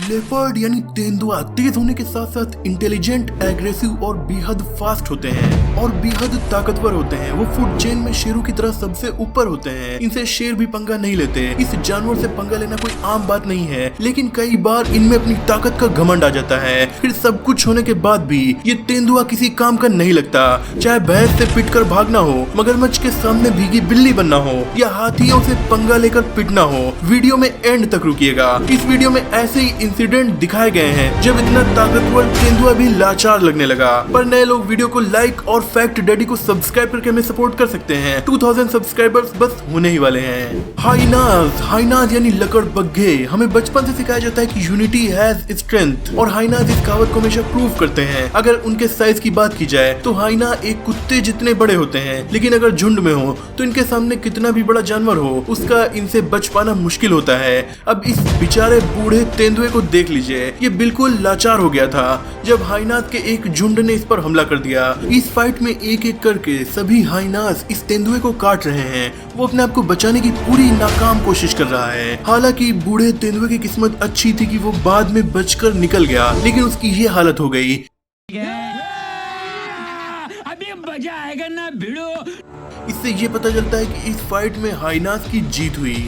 Leopard यानी तेंदुआ तेज होने के साथ साथ इंटेलिजेंट, एग्रेसिव और बेहद फास्ट होते हैं और बेहद ताकतवर होते हैं। वो फूड चेन में शेरों की तरह सबसे ऊपर होते हैं। इनसे शेर भी पंगा नहीं लेते। इस जानवर से पंगा लेना कोई आम बात नहीं है, लेकिन कई बार इनमें अपनी ताकत का घमंड आ जाता है। फिर सब कुछ होने के बाद भी ये तेंदुआ किसी काम का नहीं लगता। चाहे भैंस से पिटकर भागना हो, मगरमच्छ के सामने भीगी बिल्ली बनना हो या हाथियों से पंगा लेकर पिटना हो। वीडियो में एंड तक रुकिएगा। इस वीडियो में ऐसे ही इंसिडेंट दिखाए गए हैं जब इतना ताकतवर तेंदुआ भी लाचार लगने लगा। पर नए लोग वीडियो को लाइक और फैक्ट डैडी को सब्सक्राइब करके हमें सपोर्ट कर सकते हैं। 2000 सब्सक्राइबर्स बस होने ही वाले हैं। हाइनाज यानी लकड़बग्घे। हमें बचपन से सिखाया जाता है कि यूनिटी हैज स्ट्रेंथ, और हाइनाज इस कहावत को हमेशा प्रूव करते हैं। अगर उनके साइज की बात की जाए तो हाइना एक कुत्ते जितने बड़े होते हैं, लेकिन अगर झुंड में हो तो इनके सामने कितना भी बड़ा जानवर हो उसका इनसे बच पाना मुश्किल होता है। अब इस बेचारे बूढ़े तेंदुए को देख लीजिए, ये बिल्कुल लाचार हो गया था जब हाइनाज के एक झुंड ने इस पर हमला कर दिया। इस फाइट में एक एक करके सभी हाइनाज इस तेंदुए को काट रहे हैं। वो अपने आप को बचाने की पूरी नाकाम कोशिश कर रहा है। हालांकि बूढ़े तेंदुए की किस्मत अच्छी थी कि वो बाद में बचकर निकल गया, लेकिन उसकी ये हालत हो गई। अभी मजा आएगा ना भिड़ो। इससे ये पता चलता है कि इस फाइट में हाइनाज की जीत हुई।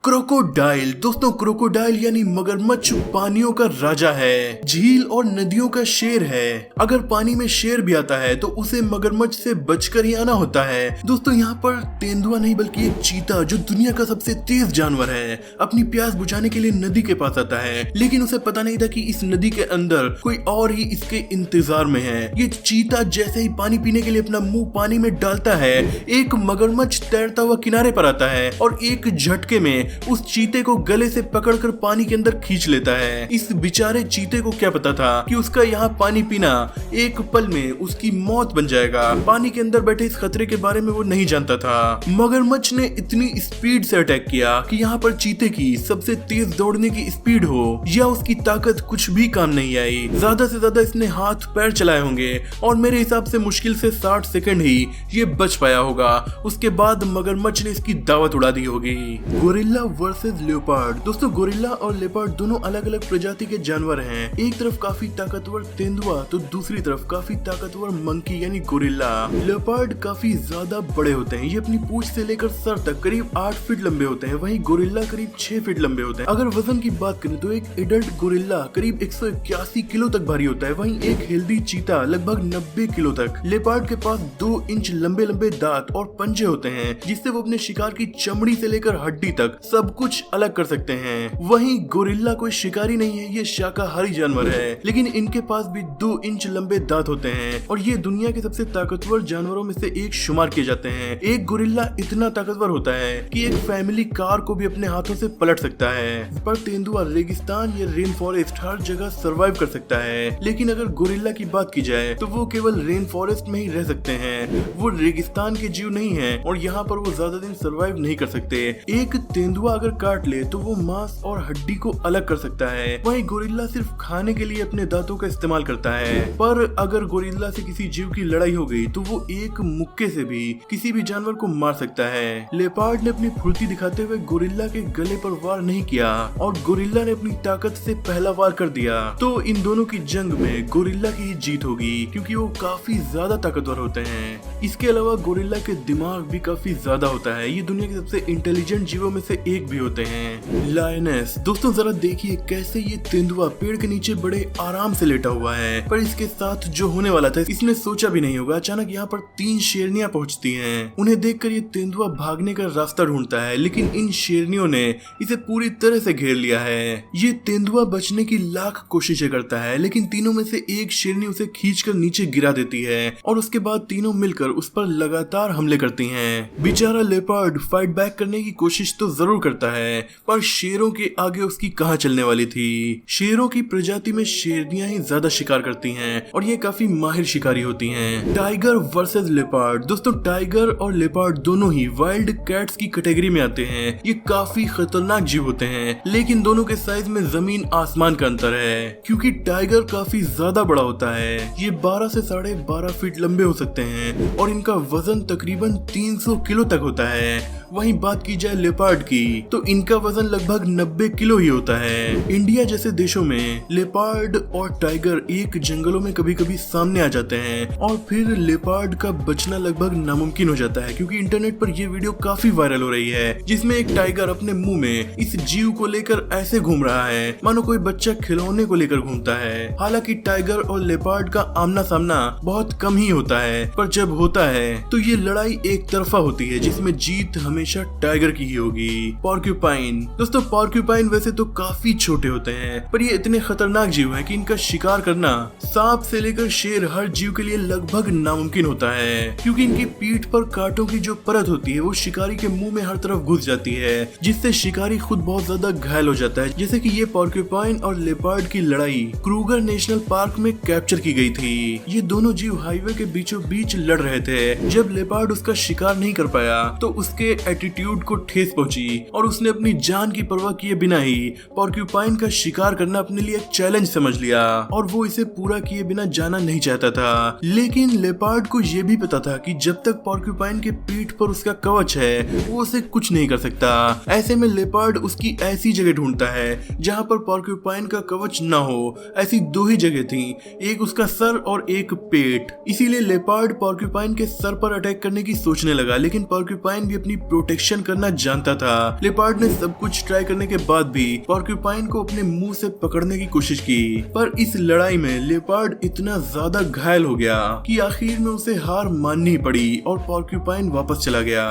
क्रोकोडाइल। दोस्तों, क्रोकोडाइल यानी मगरमच्छ पानियों का राजा है, झील और नदियों का शेर है। अगर पानी में शेर भी आता है तो उसे मगरमच्छ से बचकर ही आना होता है। दोस्तों, यहाँ पर तेंदुआ नहीं बल्कि एक चीता, जो दुनिया का सबसे तेज जानवर है, अपनी प्यास बुझाने के लिए नदी के पास आता है। लेकिन उसे पता नहीं था कि इस नदी के अंदर कोई और ही इसके इंतजार में है। ये चीता जैसे ही पानी पीने के लिए अपना मुंह पानी में डालता है, एक मगरमच्छ तैरता हुआ किनारे पर आता है और एक झटके में उस चीते को गले से पकड़कर पानी के अंदर खींच लेता है। इस बेचारे चीते को क्या पता था कि उसका यहाँ पानी पीना एक पल में उसकी मौत बन जाएगा। पानी के अंदर बैठे इस खतरे के बारे में वो नहीं जानता था। मगरमच्छ ने इतनी स्पीड से अटैक किया कि यहाँ पर चीते की सबसे तेज दौड़ने की स्पीड हो या उसकी ताकत कुछ भी काम नहीं आई। ज्यादा से ज्यादा इसने हाथ पैर चलाए होंगे और मेरे हिसाब से मुश्किल से 60 सेकंड ही ये बच पाया होगा। उसके बाद मगरमच्छ ने इसकी दावत उड़ा दी होगी। Gorilla versus leopard. दोस्तों, गोरिल्ला और लेपर्ड दोनों अलग अलग प्रजाति के जानवर हैं। एक तरफ काफी ताकतवर तेंदुआ तो दूसरी तरफ काफी ताकतवर मंकी यानी गोरिल्ला। लेपर्ड काफी ज्यादा बड़े होते हैं। ये अपनी पूंछ से लेकर सर तक करीब 8 फीट लंबे होते हैं। वहीं गोरिल्ला करीब 6 फीट लंबे होते हैं। अगर वजन की बात करें तो एक एडल्ट गोरिल्ला करीब 181 किलो तक भारी होता है। वहीं एक हेल्दी चीता लगभग 90 किलो तक। लेपर्ड के पास 2 इंच लंबे लंबे दांत और पंजे होते हैं, जिससे वो अपने शिकार की चमड़ी से लेकर हड्डी तक सब कुछ अलग कर सकते हैं। वहीं गोरिल्ला कोई शिकारी नहीं है, ये शाकाहारी जानवर है, लेकिन इनके पास भी 2 इंच लंबे दांत होते हैं और ये दुनिया के सबसे ताकतवर जानवरों में से एक शुमार किए जाते हैं। एक गोरिल्ला इतना ताकतवर होता है कि एक फैमिली कार को भी अपने हाथों से पलट सकता है। पर तेंदुआ रेगिस्तान या रेन फॉरेस्ट हर जगह सर्वाइव कर सकता है, लेकिन अगर गोरिल्ला की बात की जाए तो वो केवल रेन फॉरेस्ट में ही रह सकते हैं। वो रेगिस्तान के जीव नहीं है और यहाँ पर वो ज्यादा दिन सर्वाइव नहीं कर सकते। एक तेंदुआ अगर काट ले तो वो मांस और हड्डी को अलग कर सकता है। वहीं गोरिल्ला सिर्फ खाने के लिए अपने दांतों का इस्तेमाल करता है। पर अगर गोरिल्ला से किसी जीव की लड़ाई हो गई तो वो एक मुक्के से भी किसी भी जानवर को मार सकता है। लेपर्ड ने अपनी फुर्ती दिखाते हुए गोरिल्ला के गले पर वार नहीं किया और गोरिल्ला ने अपनी ताकत से पहला वार कर दिया। तो इन दोनों की जंग में गोरिल्ला की ही जीत होगी, क्योंकि वो काफी ज्यादा ताकतवर होते हैं। इसके अलावा गोरिल्ला के दिमाग भी काफी ज्यादा होता है। ये दुनिया के सबसे इंटेलिजेंट जीवों में से एक भी होते हैं। लायनेस। दोस्तों, जरा देखिए कैसे ये तेंदुआ पेड़ के नीचे बड़े आराम से लेटा हुआ है, पर इसके साथ जो होने वाला था इसने सोचा भी नहीं होगा। अचानक यहाँ पर 3 शेरनियां पहुंचती हैं। उन्हें देखकर ये तेंदुआ भागने का रास्ता ढूंढता है, लेकिन इन शेरनियों ने इसे पूरी तरह से घेर लिया है। ये तेंदुआ बचने की लाख कोशिशें करता है, लेकिन तीनों में से एक शेरनी उसे खींचकर नीचे गिरा देती है और उसके बाद तीनों मिलकर उस पर लगातार हमले करती हैं। बेचारा लेपर्ड फाइट बैक करने की कोशिश तो जरूर करता है, पर शेरों के आगे उसकी कहां चलने वाली थी। शेरों की प्रजाति में शेरनियां ही ज्यादा शिकार करती हैं और ये काफी माहिर शिकारी होती हैं। Tiger versus leopard. दोस्तों, टाइगर और लेपर्ड दोनों ही वाइल्ड कैट्स की कैटेगरी में आते हैं। ये काफी खतरनाक जीव होते हैं, लेकिन दोनों के साइज में जमीन आसमान का अंतर है, क्योंकि टाइगर काफी ज्यादा बड़ा होता है। ये 12 से 12.5 फीट लंबे हो सकते हैं और इनका वजन तकरीबन 300 किलो तक होता है। वहीं बात की जाए लेपर्ड की तो इनका वजन लगभग 90 किलो ही होता है। इंडिया जैसे देशों में लेपर्ड और टाइगर एक जंगलों में कभी कभी सामने आ जाते हैं और फिर लेपर्ड का बचना लगभग नामुमकिन हो जाता है, क्योंकि इंटरनेट पर यह वीडियो काफी वायरल हो रही है जिसमें एक टाइगर अपने मुंह में इस जीव को लेकर ऐसे घूम रहा है मानो कोई बच्चा खिलौने को लेकर घूमता है। हालांकि टाइगर और लेपर्ड का आमना सामना बहुत कम ही होता है, पर जब होता है तो ये लड़ाई एक तरफा होती है जिसमें जीत हमेशा टाइगर की ही होगी। पॉर्क्यूपाइन दोस्तों, पॉर्क्यूपाइन वैसे तो काफी छोटे होते हैं, पर ये इतने खतरनाक जीव हैं कि इनका शिकार करना सांप से लेकर शेर हर जीव के लिए लगभग नामुमकिन होता है, क्योंकि इनकी पीठ पर कांटों की जो परत होती है वो शिकारी के मुंह में हर तरफ घुस जाती है, जिससे शिकारी खुद बहुत ज्यादा घायल हो जाता है। जैसे कि ये पॉर्क्यूपाइन और लेपर्ड की लड़ाई क्रूगर नेशनल पार्क में कैप्चर की गई थी। ये दोनों जीव हाईवे के बीचों बीच लड़ रहे थे। जब लेपर्ड उसका शिकार नहीं कर पाया तो उसके एटीट्यूड को ठेस पहुंची और उसने अपनी जान की परवाह किए बिना ही पॉर्क्यूपाइन का शिकार करना अपने लिए एक चैलेंज समझ लिया और वो इसे पूरा किए बिना जाना नहीं चाहता था। लेकिन लेपर्ड को ये भी पता था कि जब तक पॉर्क्यूपाइन के पीठ पर उसका कवच है वो उसे कुछ नहीं कर सकता। ऐसे में लेपर्ड उसकी ऐसी जगह ढूंढता है जहाँ पर पॉर्क्यूपाइन का कवच न हो। ऐसी दो ही जगह थी, एक उसका सर और एक पेट। इसीलिए लेपर्ड पॉर्क्यूपाइन के सर पर अटैक करने की सोचने लगा, लेकिन पॉर्क्यूपाइन भी अपनी प्रोटेक्शन करना जानता था। लेपर्ड ने सब कुछ ट्राई करने के बाद भी पॉर्क्यूपाइन को अपने मुंह से पकड़ने की कोशिश की, पर इस लड़ाई में लेपर्ड इतना ज्यादा घायल हो गया कि आखिर में उसे हार माननी पड़ी और पॉर्क्यूपाइन वापस चला गया।